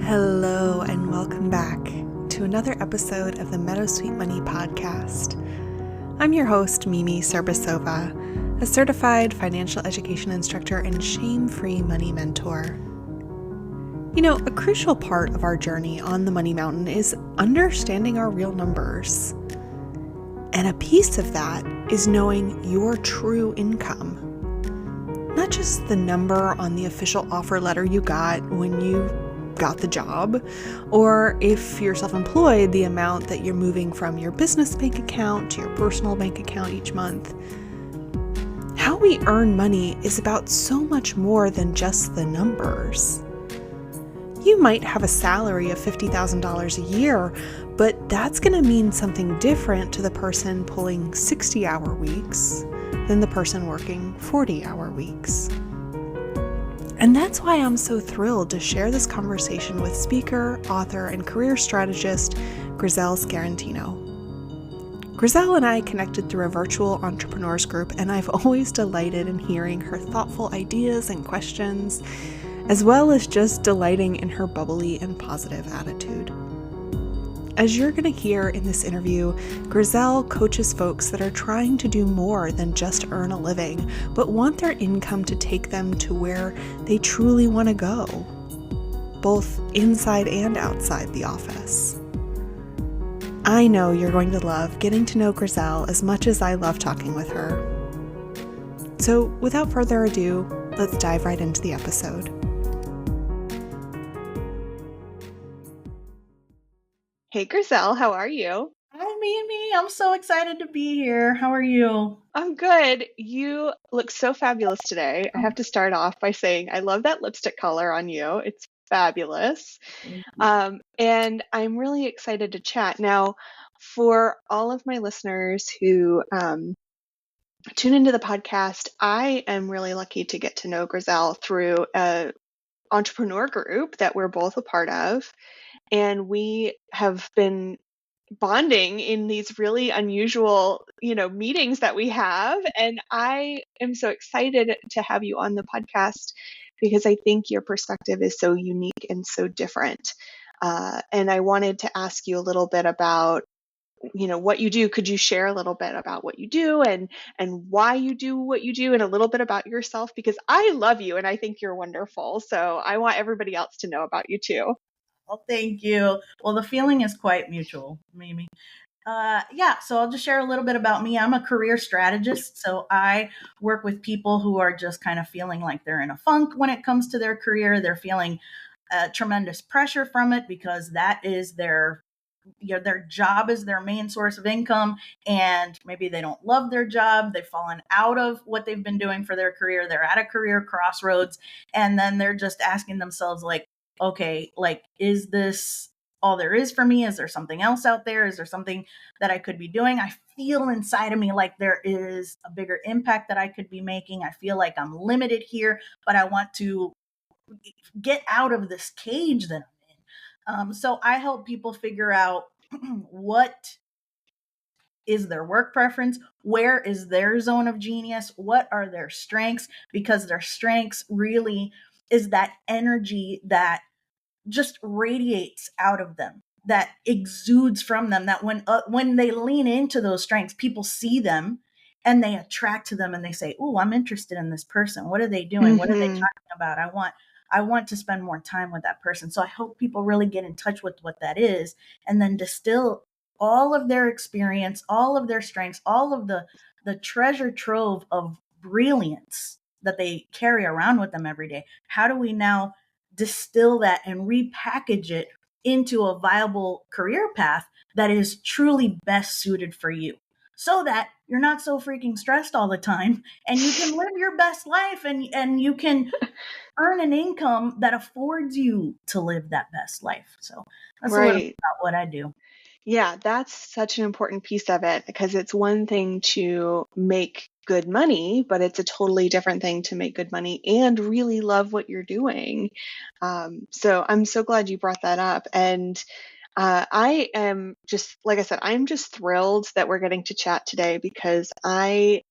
Hello, and welcome back to another episode of the Meadowsweet Money podcast. I'm your host, Mimi Cirbusova, a certified financial education instructor and shame-free money mentor. You know, a crucial part of our journey on the Money Mountain is understanding our real numbers. And a piece of that is knowing your true income. Not just the number on the official offer letter you got when you got the job, or if you're self-employed, the amount that you're moving from your business bank account to your personal bank account each month. How we earn money is about so much more than just the numbers. You might have a salary of $50,000 a year, but that's going to mean something different to the person pulling 60-hour weeks than the person working 40-hour weeks. And that's why I'm so thrilled to share this conversation with speaker, author, and career strategist Grisel Scarantino. Grisel and I connected through a virtual entrepreneurs group, and I've always delighted in hearing her thoughtful ideas and questions, as well as just delighting in her bubbly and positive attitude. As you're going to hear in this interview, Grisel coaches folks that are trying to do more than just earn a living, but want their income to take them to where they truly want to go, both inside and outside the office. I know you're going to love getting to know Grisel as much as I love talking with her. So without further ado, let's dive right into the episode. Hey, Grisel, how are you? Hi, Mimi. I'm so excited to be here. How are you? I'm good. You look so fabulous today. I have to start off by saying I love that lipstick color on you. It's fabulous. Thank you. And I'm really excited to chat. Now, for all of my listeners who tune into the podcast, I am really lucky to get to know Grisel through an entrepreneur group that we're both a part of. And we have been bonding in these really unusual, meetings that we have. And I am so excited to have you on the podcast because I think your perspective is so unique and so different. And I wanted to ask you a little bit about, what you do. Could you share a little bit about what you do and why you do what you do, and a little bit about yourself? Because I love you and I think you're wonderful. So I want everybody else to know about you too. Well, thank you. Well, the feeling is quite mutual, Mimi. So I'll just share a little bit about me. I'm a career strategist, so I work with people who are just kind of feeling like they're in a funk when it comes to their career. They're feeling tremendous pressure from it because that is their job is their main source of income, and maybe they don't love their job. They've fallen out of what they've been doing for their career. They're at a career crossroads, and then they're just asking themselves, like, okay, like, is this all there is for me? Is there something else out there? Is there something that I could be doing? I feel inside of me like there is a bigger impact that I could be making. I feel like I'm limited here, but I want to get out of this cage that I'm in. So I help people figure out what is their work preference, where is their zone of genius, what are their strengths, because their strengths really is that energy that just radiates out of them, that exudes from them, that when they lean into those strengths, people see them and they attract to them and they say, "Oh, I'm interested in this person. What are they doing? What are they talking about? I want to spend more time with that person." So I hope people really get in touch with what that is, and then distill all of their experience, all of their strengths, all of the treasure trove of brilliance that they carry around with them every day. How do we now distill that and repackage it into a viable career path that is truly best suited for you, so that you're not so freaking stressed all the time and you can live your best life, and you can earn an income that affords you to live that best life. So that's a little bit Right. about what I do. Yeah, that's such an important piece of it, because it's one thing to make good money, but it's a totally different thing to make good money and really love what you're doing. So I'm so glad you brought that up. And I am just, like I said, I'm just thrilled that we're getting to chat today, because I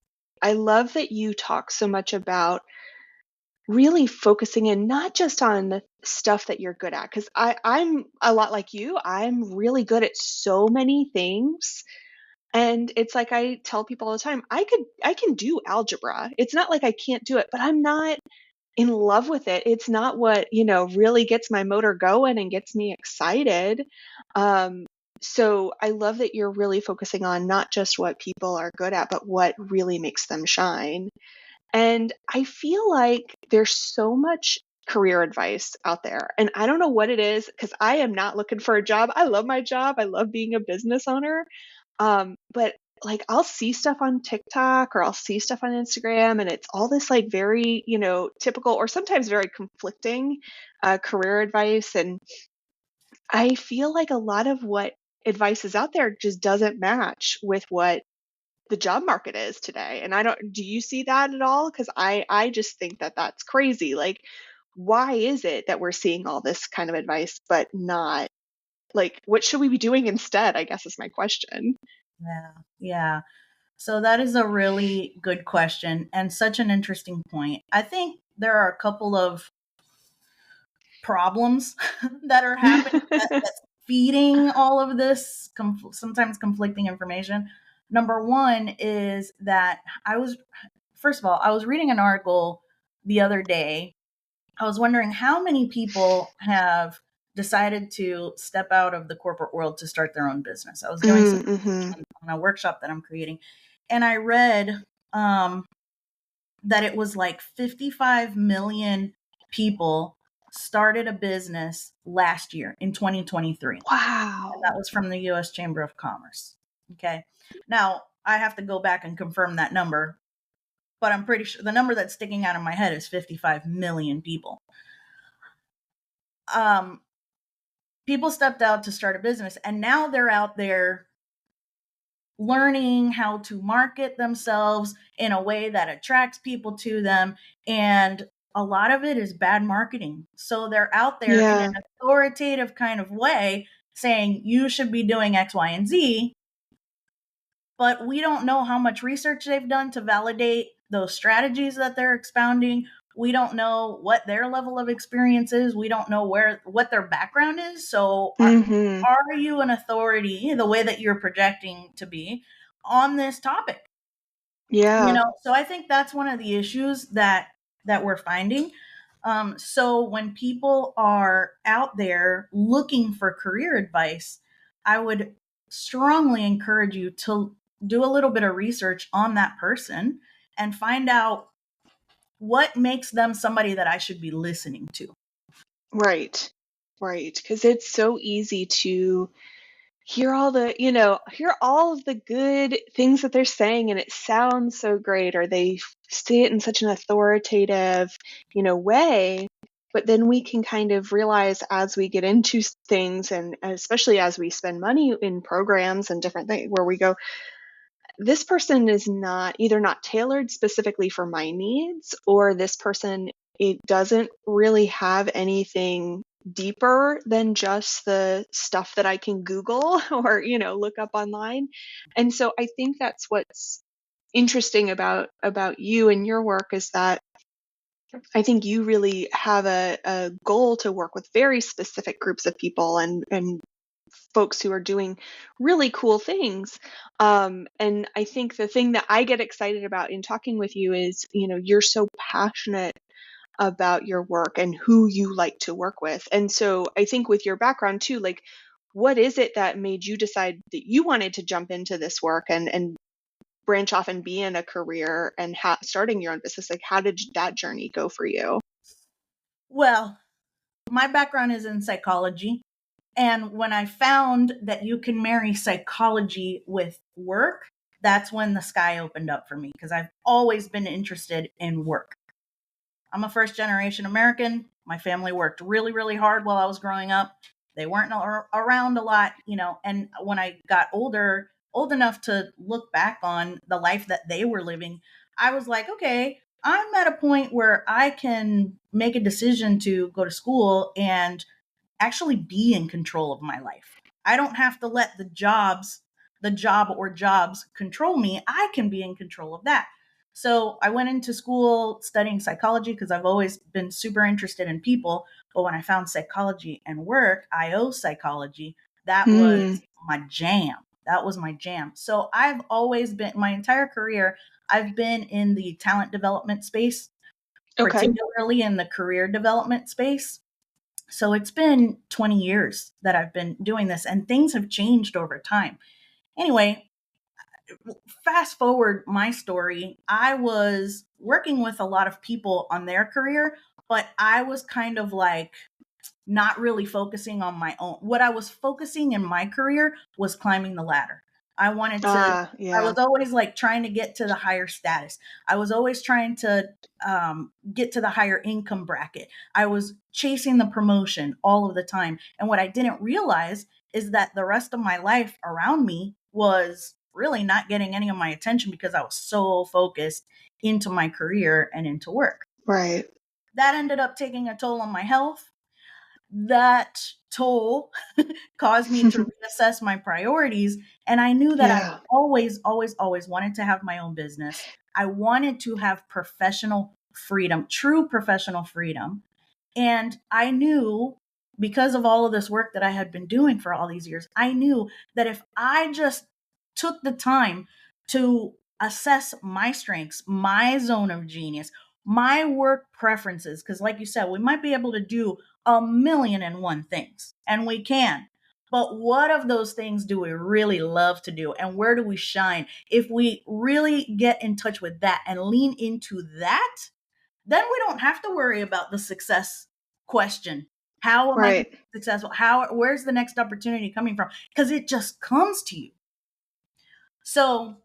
love that you talk so much about really focusing in not just on stuff that you're good at, because I'm a lot like you. I'm really good at so many things. And it's like I tell people all the time, I can do algebra. It's not like I can't do it, but I'm not in love with it. It's not what, really gets my motor going and gets me excited. Um, so I love that you're really focusing on not just what people are good at, but what really makes them shine. And I feel like there's so much career advice out there. And I don't know what it is because I am not looking for a job. I love my job. I love being a business owner. But like I'll see stuff on TikTok or I'll see stuff on Instagram and it's all this like very, typical or sometimes very conflicting career advice. And I feel like a lot of what advice is out there just doesn't match with what the job market is today. And do you see that at all? Because I just think that that's crazy. Like, why is it that we're seeing all this kind of advice, but not like, what should we be doing instead? I guess is my question. Yeah. Yeah. So that is a really good question and such an interesting point. I think there are a couple of problems that are happening that's feeding all of this sometimes conflicting information. Number one is that first of all, I was reading an article the other day. I was wondering how many people have decided to step out of the corporate world to start their own business. I was doing some Mm-hmm. on a workshop that I'm creating, and I read that it was like 55 million people started a business last year in 2023. And that Wow. was from the US Chamber of Commerce. Okay. Now, I have to go back and confirm that number, but I'm pretty sure the number that's sticking out of my head is 55 million people. Um, People stepped out to start a business and now they're out there learning how to market themselves in a way that attracts people to them. And a lot of it is bad marketing. So they're out there in Yeah. an authoritative kind of way saying you should be doing X, Y, and Z, but we don't know how much research they've done to validate those strategies that they're expounding. We don't know what their level of experience is. We don't know what their background is. So Mm-hmm. are you an authority the way that you're projecting to be on this topic? Yeah. So I think that's one of the issues that we're finding. So when people are out there looking for career advice, I would strongly encourage you to do a little bit of research on that person and find out what makes them somebody that I should be listening to. Right. Right. Because it's so easy to hear all of the good things that they're saying and it sounds so great, or they say it in such an authoritative, way. But then we can kind of realize as we get into things, and especially as we spend money in programs and different things where we go, this person is not tailored specifically for my needs, or this person, it doesn't really have anything deeper than just the stuff that I can Google or, look up online. And so I think that's what's interesting about you and your work is that I think you really have a goal to work with very specific groups of people and folks who are doing really cool things. And I think the thing that I get excited about in talking with you is, you're so passionate about your work and who you like to work with. And so I think with your background too, like, what is it that made you decide that you wanted to jump into this work and branch off and be in a career and starting your own business? Like, how did that journey go for you? Well, my background is in psychology. And when I found that you can marry psychology with work, that's when the sky opened up for me because I've always been interested in work. I'm a first generation American. My family worked really, really hard while I was growing up. They weren't around a lot, and when I got old enough to look back on the life that they were living, I was like, okay, I'm at a point where I can make a decision to go to school and actually be in control of my life. I don't have to let the job or jobs control me. I can be in control of that. So I went into school studying psychology because I've always been super interested in people. But when I found psychology and work, IO psychology, that was Hmm. my jam. That was my jam. So I've always been, my entire career, I've been in the talent development space, Okay. particularly in the career development space. So it's been 20 years that I've been doing this, and things have changed over time. Anyway, fast forward my story, I was working with a lot of people on their career, but I was kind of like not really focusing on my own. What I was focusing in my career was climbing the ladder. I wanted to, I was Yeah. always like trying to get to the higher status. I was always trying to get to the higher income bracket. I was chasing the promotion all of the time. And what I didn't realize is that the rest of my life around me was really not getting any of my attention because I was so focused into my career and into work. Right. That ended up taking a toll on my health. That toll caused me to reassess my priorities. And I knew that I Yeah. always, always, always wanted to have my own business. I wanted to have professional freedom, true professional freedom. And I knew, because of all of this work that I had been doing for all these years, I knew that if I just took the time to assess my strengths, my zone of genius, my work preferences, because like you said, we might be able to do a million and one things, and we can. But what of those things do we really love to do? And where do we shine? If we really get in touch with that and lean into that, then we don't have to worry about the success question. How am I going to Right. be successful? Where's the next opportunity coming from? Because it just comes to you. So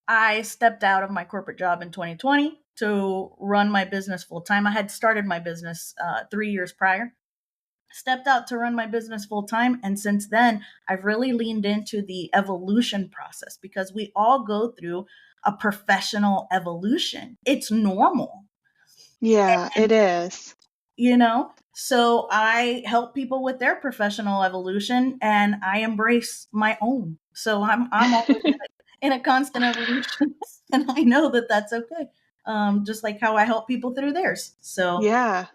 I stepped out of my corporate job in 2020 to run my business full time. I had started my business 3 years prior, stepped out to run my business full time. And since then, I've really leaned into the evolution process because we all go through a professional evolution. It's normal. Yeah, it is. So I help people with their professional evolution, and I embrace my own. So I'm always in a constant evolution, and I know that that's okay. Just like how I help people through theirs. So Yeah.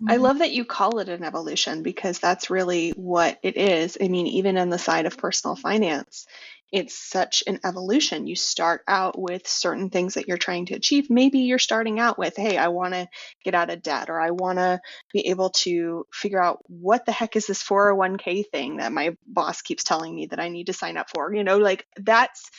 I mhm. love that you call it an evolution because that's really what it is. I mean, even in the side of personal finance, it's such an evolution. You start out with certain things that you're trying to achieve. Maybe you're starting out with, hey, I want to get out of debt, or I want to be able to figure out what the heck is this 401k thing that my boss keeps telling me that I need to sign up for. Like that's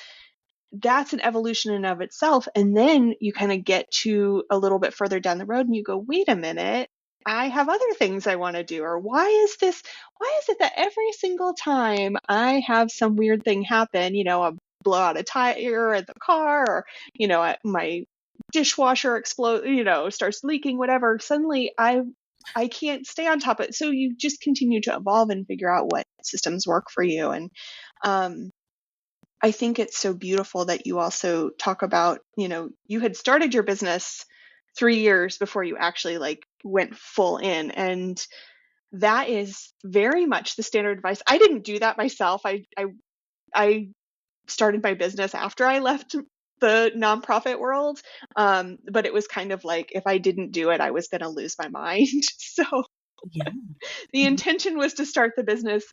an evolution in of itself. And then you kind of get to a little bit further down the road and you go, wait a minute, I have other things I want to do. Or why is it that every single time I have some weird thing happen, a blow out a tire at the car, or, my dishwasher explode, starts leaking, whatever, suddenly I can't stay on top of it. So you just continue to evolve and figure out what systems work for you. And, I think it's so beautiful that you also talk about, you had started your business 3 years before you actually like went full in. And that is very much the standard advice. I didn't do that myself. I started my business after I left the nonprofit world. But it was kind of like, if I didn't do it, I was going to lose my mind. So Yeah. the intention was to start the business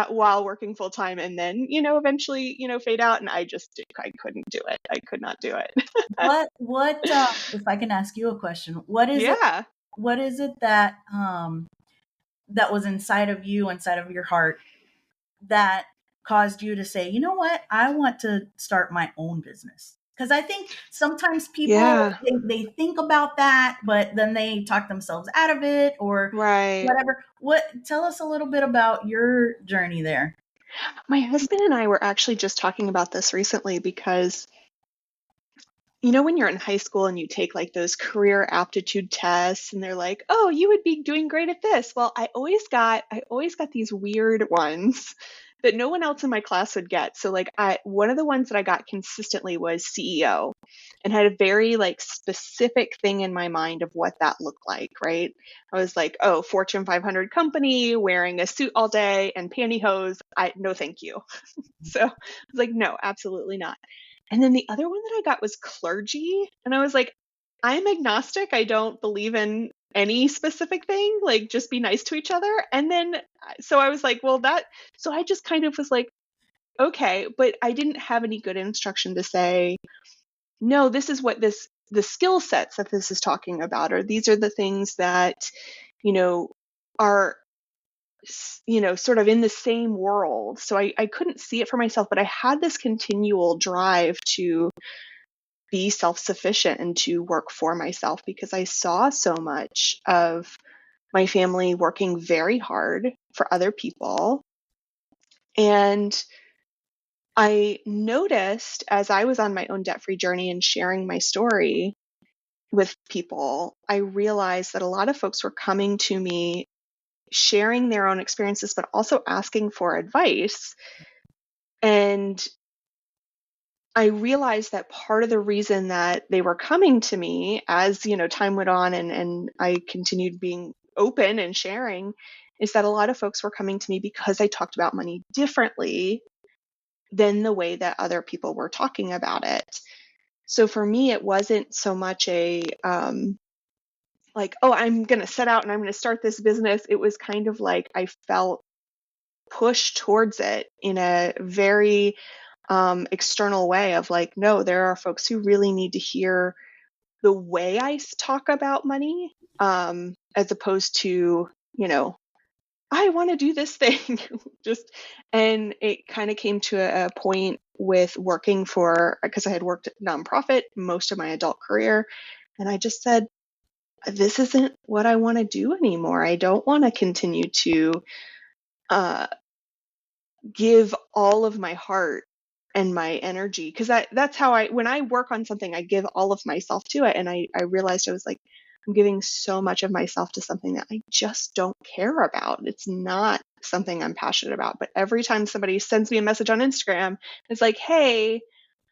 while working full time, and then eventually fade out, and I couldn't do it. I could not do it. What if I can ask you a question, Yeah. what is it that that was inside of you, inside of your heart, that caused you to say, you know what, I want to start my own business? Because I think sometimes people, Yeah. they think about that, but then they talk themselves out of it or Right. whatever. Tell us a little bit about your journey there. My husband and I were actually just talking about this recently because when you're in high school and you take like those career aptitude tests and they're like, "Oh, you would be doing great at this." Well, I always got these weird ones that no one else in my class would get. So like one of the ones that I got consistently was CEO, and had a very like specific thing in my mind of what that looked like, right? I was like, "Oh, Fortune 500 company, wearing a suit all day and pantyhose. No, thank you." So I was like, "No, absolutely not." And then the other one that I got was clergy. And I was like, I'm agnostic. I don't believe in any specific thing. Like, just be nice to each other. And then, so I was like, well, so I just kind of was like, okay, but I didn't have any good instruction to say, no, this is what the skill sets that this is talking about, or these are the things that, are, sort of in the same world. So I couldn't see it for myself, but I had this continual drive to be self-sufficient and to work for myself because I saw so much of my family working very hard for other people. And I noticed as I was on my own debt-free journey and sharing my story with people, I realized that a lot of folks were coming to me, sharing their own experiences, but also asking for advice. And I realized that part of the reason that they were coming to me as, time went on and I continued being open and sharing is that a lot of folks were coming to me because I talked about money differently than the way that other people were talking about it. So for me, it wasn't so much a like, oh, I'm going to set out and I'm going to start this business. It was kind of like I felt pushed towards it in a very external way of like, no, there are folks who really need to hear the way I talk about money, as opposed to, I want to do this thing. And it kind of came to a point with working because I had worked at nonprofit most of my adult career. And I just said, this isn't what I want to do anymore. I don't want to continue to uh, give all of my heart and my energy, because that's how when I work on something, I give all of myself to it. And I realized I was like, I'm giving so much of myself to something that I just don't care about. It's not something I'm passionate about. But every time somebody sends me a message on Instagram, it's like, hey,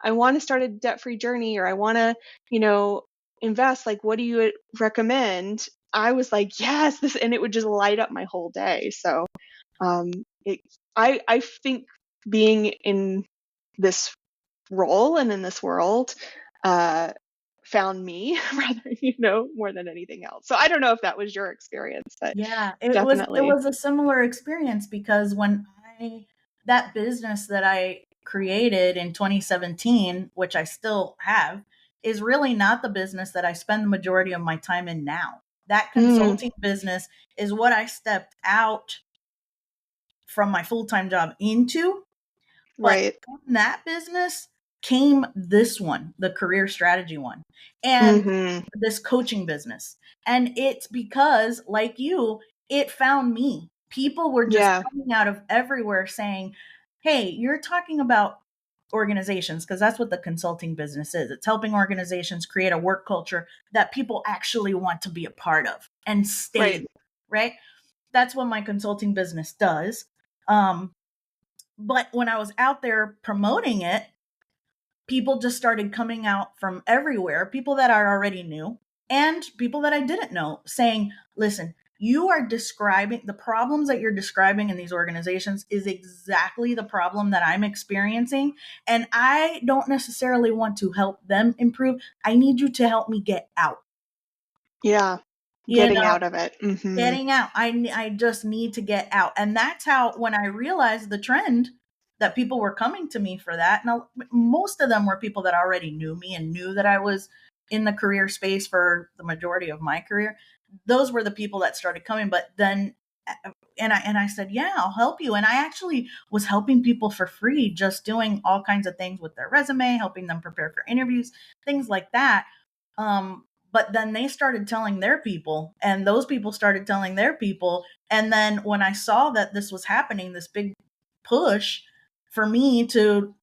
I want to start a debt-free journey, or I want to, invest. Like, what do you recommend? I was like, yes, and it would just light up my whole day. So um, I think being in this role and in this world found me rather, more than anything else. So I don't know if that was your experience, but Yeah, it definitely. was a similar experience because that business that I created in 2017, which I still have, is really not the business that I spend the majority of my time in now. That Mm, consulting business is what I stepped out from my full-time job into. But right. from that business came this one, the career strategy one, and Mm-hmm. this coaching business. And it's because, like you, it found me. People were just Yeah. coming out of everywhere saying, hey, you're talking about organizations, because that's what the consulting business is. It's helping organizations create a work culture that people actually want to be a part of and stay, Right. right? That's what my consulting business does. Um, but when I was out there promoting it, people just started coming out from everywhere, people that I already knew and people that I didn't know, saying, listen, you are describing the problems that you're describing in these organizations is exactly the problem that I'm experiencing. And I don't necessarily want to help them improve. I need you to help me get out. Yeah. You Getting know, out of it. Mm-hmm. getting out. I just need to get out. And that's how, when I realized the trend, that people were coming to me for that. Now, most of them were people that already knew me and knew that I was in the career space for the majority of my career. Those were the people that started coming. But then, and I said, yeah, I'll help you. And I actually was helping people for free, just doing all kinds of things with their resume, helping them prepare for interviews, things like that. But then they started telling their people, and those people started telling their people. And then when I saw that this was happening, this big push for me to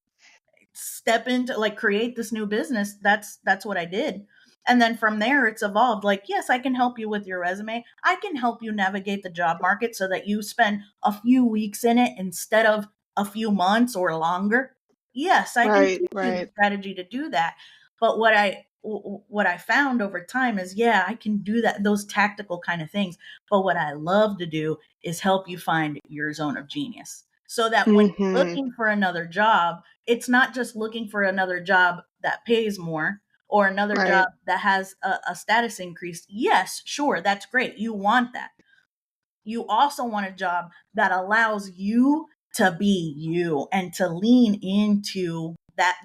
step into, like, create this new business, that's what I did. And then from there it's evolved. Like, yes, I can help you with your resume. I can help you navigate the job market so that you spend a few weeks in it instead of a few months or longer. Yes, I can Right. teach you the Right. strategy to do that. But what I found over time is, yeah, I can do that, those tactical kind of things. But what I love to do is help you find your zone of genius. so that when you're Mm-hmm. looking for another job, it's not just looking for another job that pays more or another job Right. that has a status increase. Yes, sure, that's great. You want that. You also want a job that allows you to be you and to lean into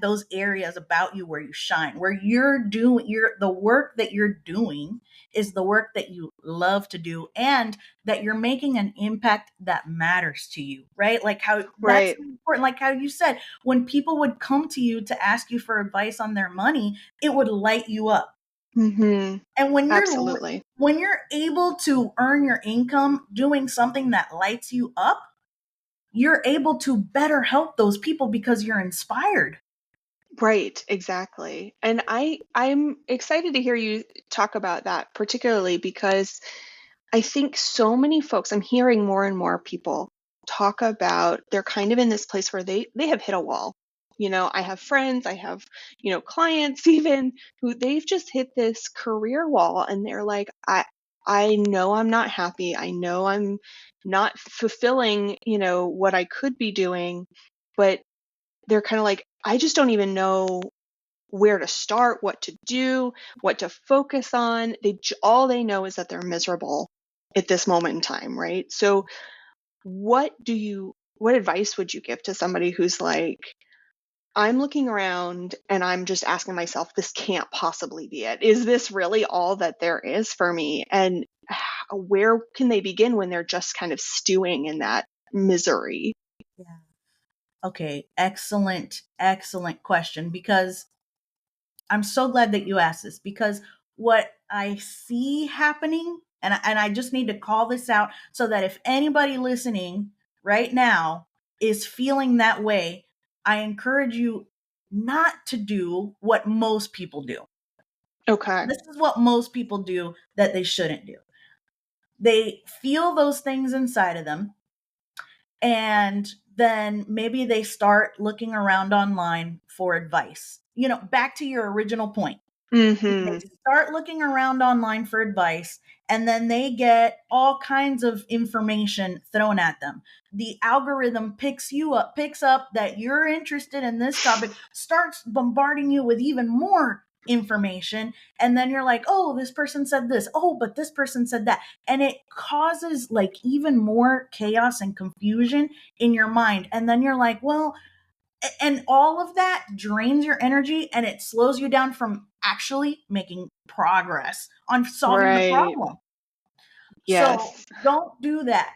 those areas about you where you shine, where the work that you're doing is the work that you love to do, and that you're making an impact that matters to you, right? Like how that's Right. important. Like how you said, when people would come to you to ask you for advice on their money, it would light you up. Mm-hmm. And Absolutely. when you're able to earn your income doing something that lights you up, you're able to better help those people because you're inspired. Right, exactly. And I'm excited to hear you talk about that, particularly because I think so many folks, I'm hearing more and more people talk about they're kind of in this place where they have hit a wall. I have friends, I have, clients even who they've just hit this career wall, and they're like, I know I'm not happy. I know I'm not fulfilling, what I could be doing, but they're kind of like, I just don't even know where to start, what to do, what to focus on. All they know is that they're miserable at this moment in time, right? So what advice would you give to somebody who's like, I'm looking around and I'm just asking myself, this can't possibly be it. Is this really all that there is for me? And where can they begin when they're just kind of stewing in that misery? Yeah. Okay, excellent, excellent question, because I'm so glad that you asked this, because what I see happening, and I just need to call this out so that if anybody listening right now is feeling that way, I encourage you not to do what most people do. Okay. This is what most people do that they shouldn't do. They feel those things inside of them, and then maybe they start looking around online for advice. Back to your original point. They Mm-hmm. start looking around online for advice, and then they get all kinds of information thrown at them. The algorithm picks up that you're interested in this topic, starts bombarding you with even more information, and then you're like, oh, this person said this, oh, but this person said that, and it causes like even more chaos and confusion in your mind. And then you're like, well, and all of that drains your energy, and it slows you down from actually making progress on solving the Right. problem. So Yes. don't do that.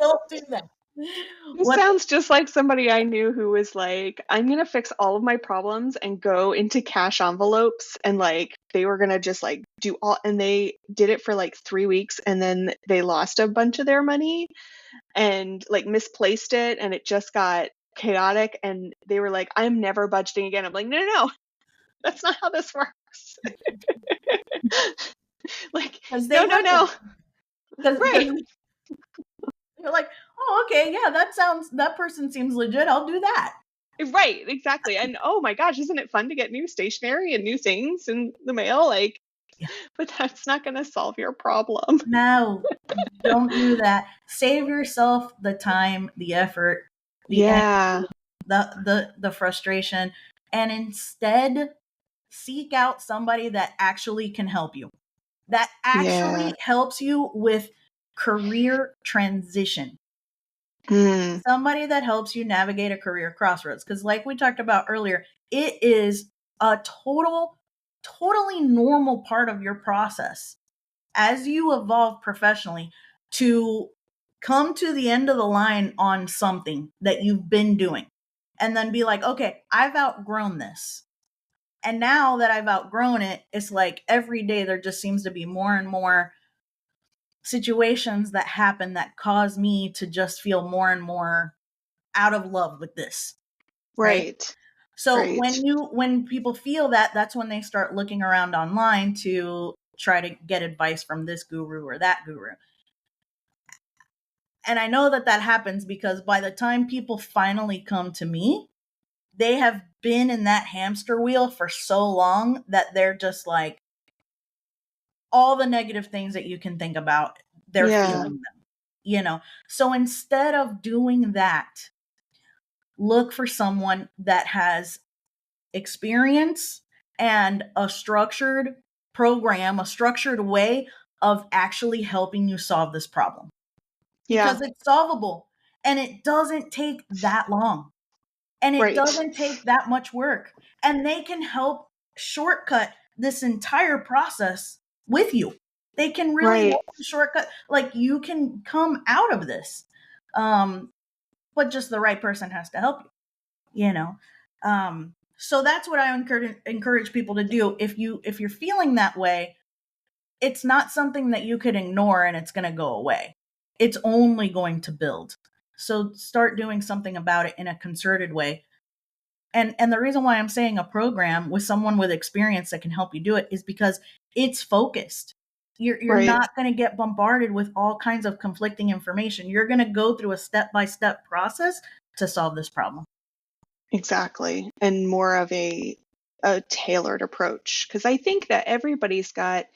Don't do that. This What? sounds just like somebody I knew who was like, I'm going to fix all of my problems and go into cash envelopes. And like, they were going to just like do all, and they did it for like 3 weeks, and then they lost a bunch of their money and like misplaced it. And it just got chaotic. And they were like, I'm never budgeting again. I'm like, no, no, no, that's not how this works. Like, Because no, they no, have no. to. Because Right. you're like, oh, okay, yeah, that person seems legit. I'll do that. Right, exactly. And oh my gosh, isn't it fun to get new stationery and new things in the mail? Like, Yeah. but that's not going to solve your problem. No, don't do that. Save yourself the time, the effort, the Yeah. the frustration, and instead seek out somebody that actually can help you, that Yeah. actually helps you with career transition, Hmm. somebody that helps you navigate a career crossroads. Because like we talked about earlier, it is a totally normal part of your process as you evolve professionally to come to the end of the line on something that you've been doing, and then be like, okay, I've outgrown this. And now that I've outgrown it, it's like every day there just seems to be more and more situations that happen that cause me to just feel more and more out of love with this, right? Right. So Right. when people feel that, that's when they start looking around online to try to get advice from this guru or that guru. And I know that happens because by the time people finally come to me, they have been in that hamster wheel for so long that they're just like, all the negative things that you can think about, they're Yeah. feeling them. So instead of doing that, look for someone that has experience and a structured program, a structured way of actually helping you solve this problem, Yeah. because it's solvable and it doesn't take that long and it Right. doesn't take that much work, and they can help shortcut this entire process with you. They can really Right. help you shortcut, like you can come out of this. But just the right person has to help you, you know. So that's what I encourage people to do. If you're feeling that way, it's not something that you could ignore and it's going to go away. It's only going to build. So start doing something about it in a concerted way. And the reason why I'm saying a program with someone with experience that can help you do it is because it's focused. You're Right. not going to get bombarded with all kinds of conflicting information. You're going to go through a step-by-step process to solve this problem. Exactly. And more of a tailored approach. Because I think that everybody's got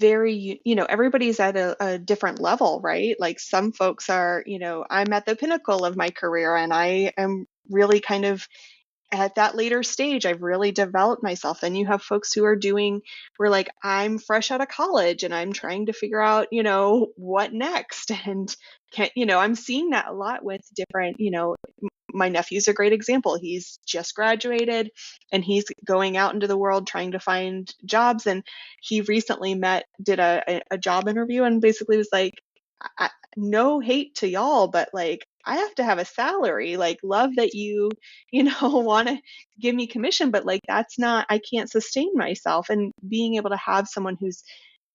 everybody's at a different level, right? Like some folks are, I'm at the pinnacle of my career and I am really kind of at that later stage. I've really developed myself. And you have folks who are we're like, I'm fresh out of college and I'm trying to figure out, what next. And I'm seeing that a lot with different, my nephew's a great example. He's just graduated and he's going out into the world trying to find jobs. And he recently did a job interview and basically was like, no hate to y'all, but like, I have to have a salary. Like, love that you, want to give me commission, but like, I can't sustain myself. And being able to have someone who's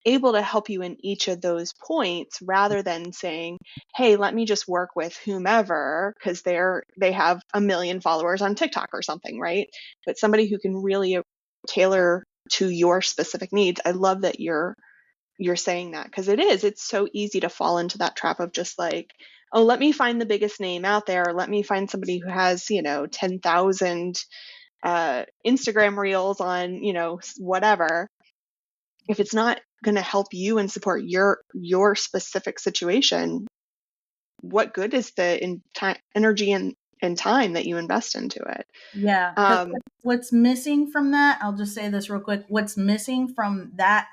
able to help you in each of those points rather than saying, hey, let me just work with whomever because they have 1 million followers on TikTok or something, right? But somebody who can really tailor to your specific needs. I love that you're saying that, because it's so easy to fall into that trap of just like, oh, let me find the biggest name out there, or let me find somebody who has 10,000 Instagram reels on whatever. If it's not going to help you and support your specific situation, what good is the energy and time that you invest into it? Yeah. What's missing from that, I'll just say this real quick. What's missing from that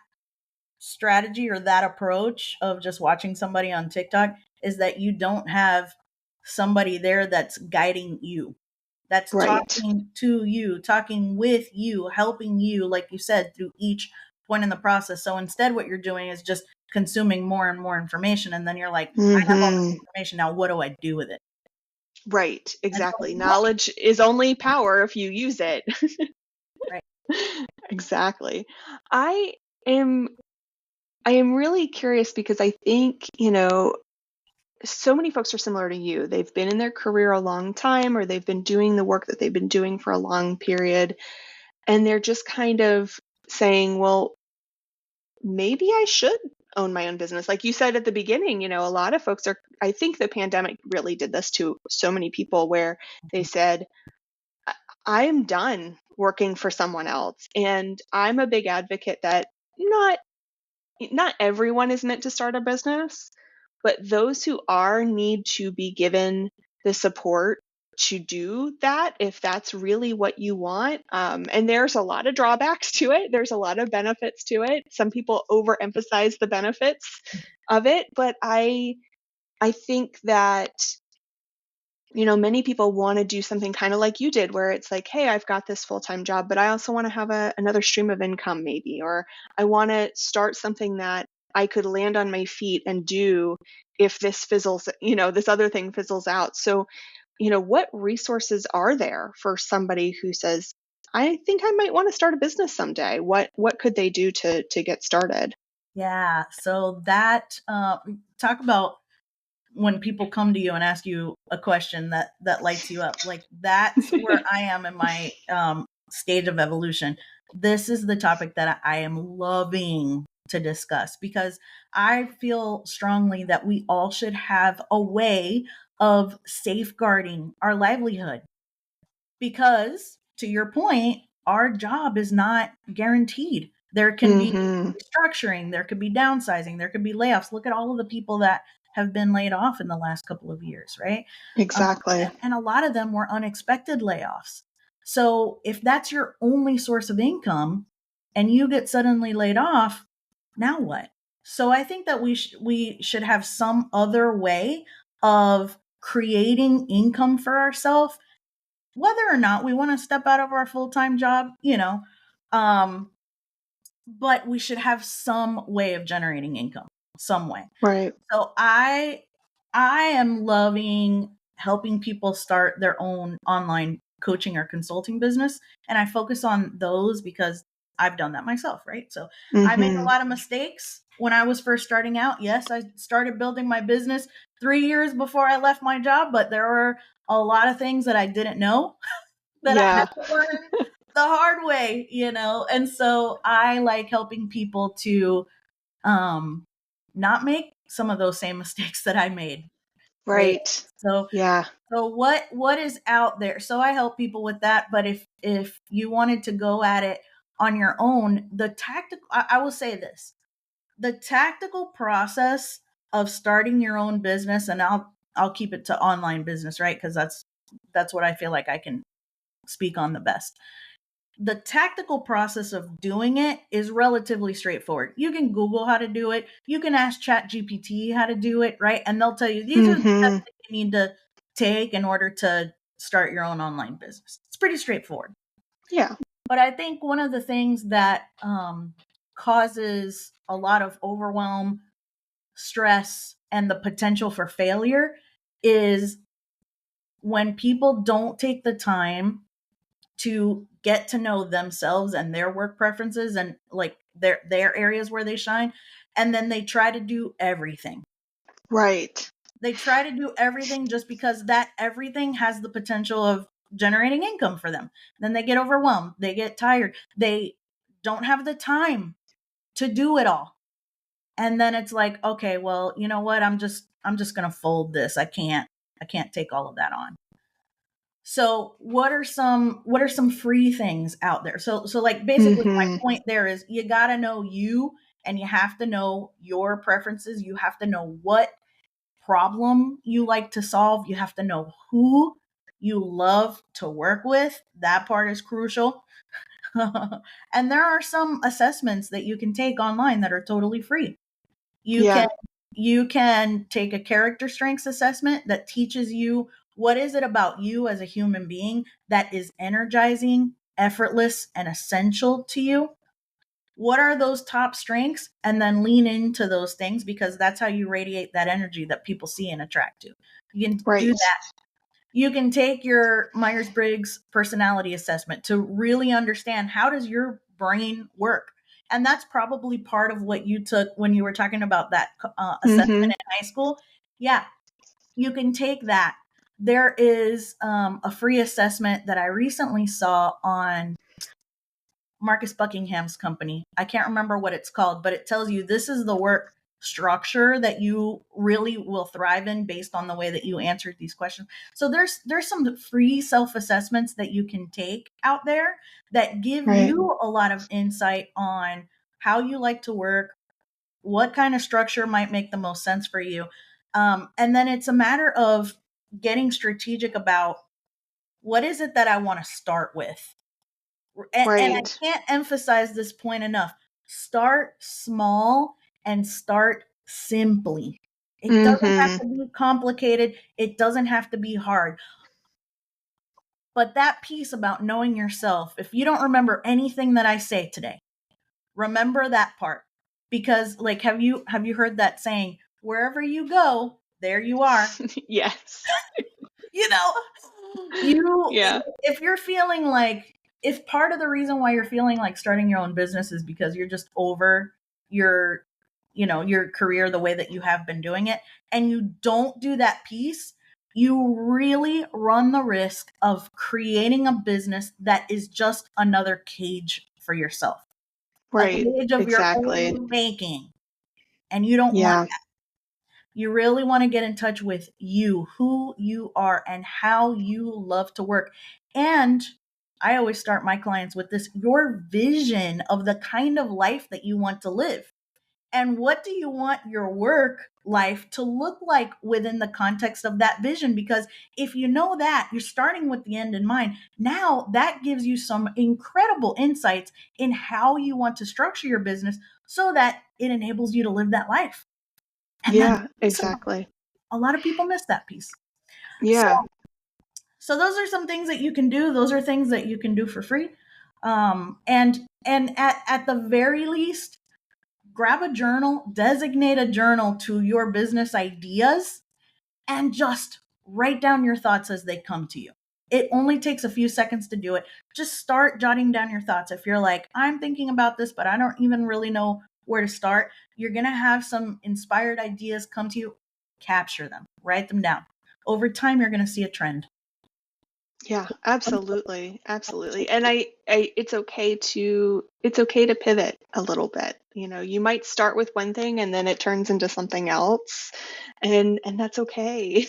strategy or that approach of just watching somebody on TikTok is that you don't have somebody there that's guiding you, that's Right. talking to you, talking with you, helping you, like you said, through each point in the process. So instead, what you're doing is just consuming more and more information. And then you're like, I have all this information. Now, what do I do with it? Right. Exactly. So, knowledge is only power if you use it. right. Exactly. I am really curious because I think, so many folks are similar to you. They've been in their career a long time, or they've been doing the work that they've been doing for a long period. And they're just kind of saying, well, maybe I should own my own business. Like you said at the beginning, a lot of folks I think the pandemic really did this to so many people where they said, I'm done working for someone else. And I'm a big advocate that not everyone is meant to start a business, but those who are need to be given the support to do that if that's really what you want. And there's a lot of drawbacks to it. There's a lot of benefits to it. Some people overemphasize the benefits of it, but I think that many people want to do something kind of like you did, where it's like, hey, I've got this full-time job, but I also want to have another stream of income maybe, or I want to start something that I could land on my feet and do if this fizzles, this other thing fizzles out. So, what resources are there for somebody who says, I think I might want to start a business someday? What could they do to get started? Yeah. So that, talk about when people come to you and ask you a question that lights you up, like that's where I am in my stage of evolution. This is the topic that I am loving to discuss, because I feel strongly that we all should have a way of safeguarding our livelihood, because to your point, our job is not guaranteed. There can be restructuring, there could be downsizing, there could be layoffs. Look at all of the people that have been laid off in the last couple of years, right? Exactly. And a lot of them were unexpected layoffs. So if that's your only source of income and you get suddenly laid off, now what? So I think that we should have some other way of creating income for ourselves, whether or not we want to step out of our full-time job, um, but we should have some way of generating income, some way. Right. So I am loving helping people start their own online coaching or consulting business, and I focus on those because I've done that myself, right? So I made a lot of mistakes when I was first starting out. Yes, I started building my business 3 years before I left my job, but there were a lot of things that I didn't know that I had to learn the hard way, And so I like helping people to not make some of those same mistakes that I made. Right. So Yeah. so what is out there? So I help people with that, but if you wanted to go at it on your own, I will say this. The tactical process of starting your own business, and I'll keep it to online business, right? Because that's what I feel like I can speak on the best. The tactical process of doing it is relatively straightforward. You can Google how to do it. You can ask ChatGPT how to do it, right? And they'll tell you these are the steps that you need to take in order to start your own online business. It's pretty straightforward. Yeah. But I think one of the things that causes a lot of overwhelm, stress, and the potential for failure is when people don't take the time to get to know themselves and their work preferences and like their areas where they shine, and then they try to do everything. Right. They try to do everything just because that everything has the potential of generating income for them. Then they get overwhelmed, they get tired, they don't have the time to do it all. And then it's like, okay, well, you know what? I'm just going to fold this. I can't take all of that on. So what are some free things out there? So like basically my point there is you got to know you, and you have to know your preferences. You have to know what problem you like to solve. You have to know who you love to work with. That part is crucial. And there are some assessments that you can take online that are totally free. You can take a character strengths assessment that teaches you what is it about you as a human being that is energizing, effortless, and essential to you. What are those top strengths? And then lean into those things, because that's how you radiate that energy that people see and attract to. You can do that. You can take your Myers-Briggs personality assessment to really understand how does your brain work. And that's probably part of what you took when you were talking about that assessment in high school. Yeah, you can take that. There is a free assessment that I recently saw on Marcus Buckingham's company. I can't remember what it's called, but it tells you this is the work structure that you really will thrive in based on the way that you answered these questions. So there's some free self-assessments that you can take out there that give you a lot of insight on how you like to work, what kind of structure might make the most sense for you. And then it's a matter of getting strategic about what is it that I want to start with. And I can't emphasize this point enough. Start small and start simply. It doesn't have to be complicated. It doesn't have to be hard. But that piece about knowing yourself, if you don't remember anything that I say today, remember that part. Because like, have you heard that saying, wherever you go, there you are? Yes. If you're feeling like, if part of the reason why you're feeling like starting your own business is because you're just over your career the way that you have been doing it, and you don't do that piece, you really run the risk of creating a business that is just another cage for yourself. Right. A cage of your own making. And you don't want that. You really want to get in touch with you, who you are, and how you love to work. And I always start my clients with this, your vision of the kind of life that you want to live. And what do you want your work life to look like within the context of that vision? Because if you know that, you're starting with the end in mind. Now that gives you some incredible insights in how you want to structure your business so that it enables you to live that life. And Yeah, that's exactly. a lot of people miss that piece. Yeah. So those are some things that you can do. Those are things that you can do for free. And at the very least, grab a journal, designate a journal to your business ideas, and just write down your thoughts as they come to you. It only takes a few seconds to do it. Just start jotting down your thoughts. If you're like, I'm thinking about this, but I don't even really know where to start, you're going to have some inspired ideas come to you. Capture them, write them down. Over time, you're going to see a trend. Yeah, absolutely. Absolutely. And it's okay to pivot a little bit. You might start with one thing and then it turns into something else, and that's okay.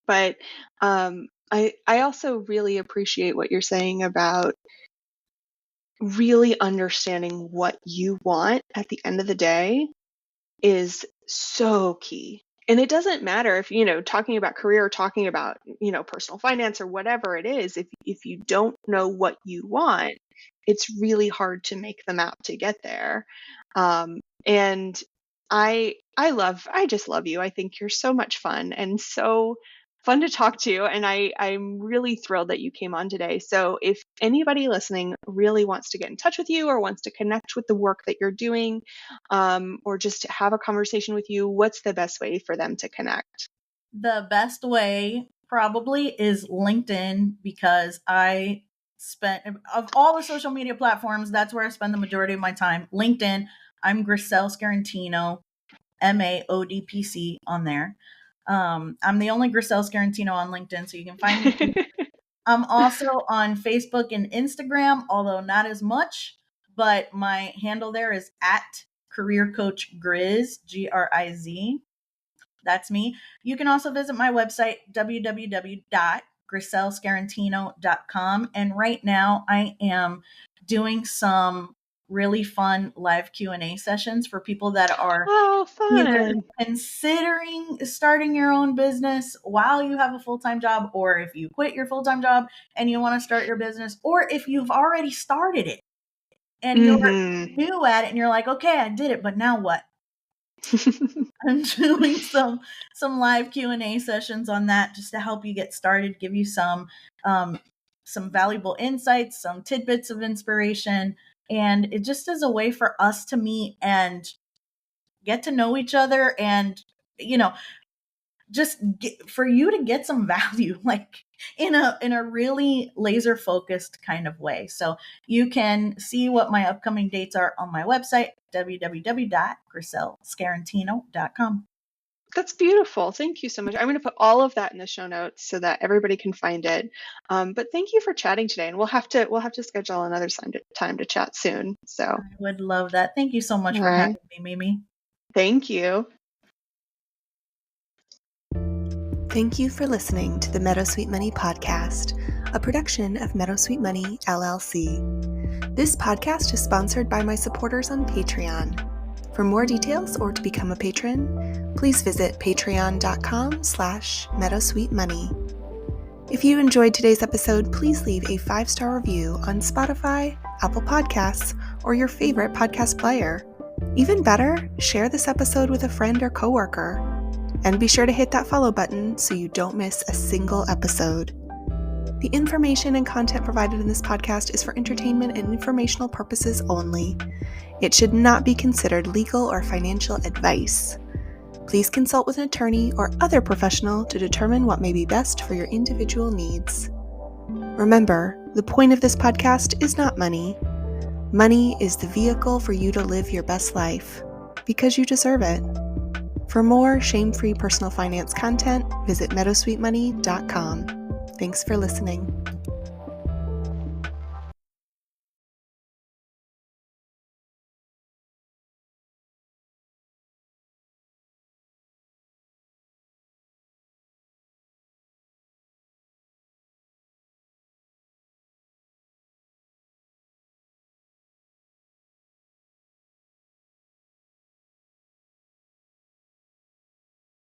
But I also really appreciate what you're saying about really understanding what you want at the end of the day is so key. And it doesn't matter if, talking about career or talking about, personal finance or whatever it is, if you don't know what you want, it's really hard to make the map to get there. And I just love you. I think you're so much fun and so fun to talk to. And I'm really thrilled that you came on today. So if anybody listening really wants to get in touch with you or wants to connect with the work that you're doing, or just to have a conversation with you, what's the best way for them to connect? The best way probably is LinkedIn, because of all the social media platforms, that's where I spend the majority of my time. LinkedIn, I'm Grisel Scarantino, MAODPC on there. I'm the only Grisel Scarantino on LinkedIn, so you can find me. I'm also on Facebook and Instagram, although not as much, but my handle there is at Career Coach Griz, Griz. That's me. You can also visit my website, www.griselscarantino.com. And right now I am doing some really fun live Q&A sessions for people that are either considering starting your own business while you have a full-time job, or if you quit your full-time job and you want to start your business, or if you've already started it and you're new at it and you're like, okay, I did it, but now what? I'm doing some live Q&A sessions on that just to help you get started, give you some valuable insights, some tidbits of inspiration, and it just is a way for us to meet and get to know each other, and for you to get some value, like in a really laser focused kind of way. So you can see what my upcoming dates are on my website, www.griselscarantino.com. That's beautiful. Thank you so much. I'm going to put all of that in the show notes so that everybody can find it. But thank you for chatting today, and we'll have to schedule another time to chat soon. So I would love that. Thank you so much for having me, Mimi. Thank you. Thank you for listening to the Meadowsweet Money podcast, a production of Meadowsweet Money LLC. This podcast is sponsored by my supporters on Patreon. For more details or to become a patron, please visit patreon.com/meadowsweetmoney. If you enjoyed today's episode, please leave a 5-star review on Spotify, Apple Podcasts, or your favorite podcast player. Even better, share this episode with a friend or coworker. And be sure to hit that follow button so you don't miss a single episode. The information and content provided in this podcast is for entertainment and informational purposes only. It should not be considered legal or financial advice. Please consult with an attorney or other professional to determine what may be best for your individual needs. Remember, the point of this podcast is not money. Money is the vehicle for you to live your best life, because you deserve it. For more shame-free personal finance content, visit meadowsweetmoney.com. Thanks for listening.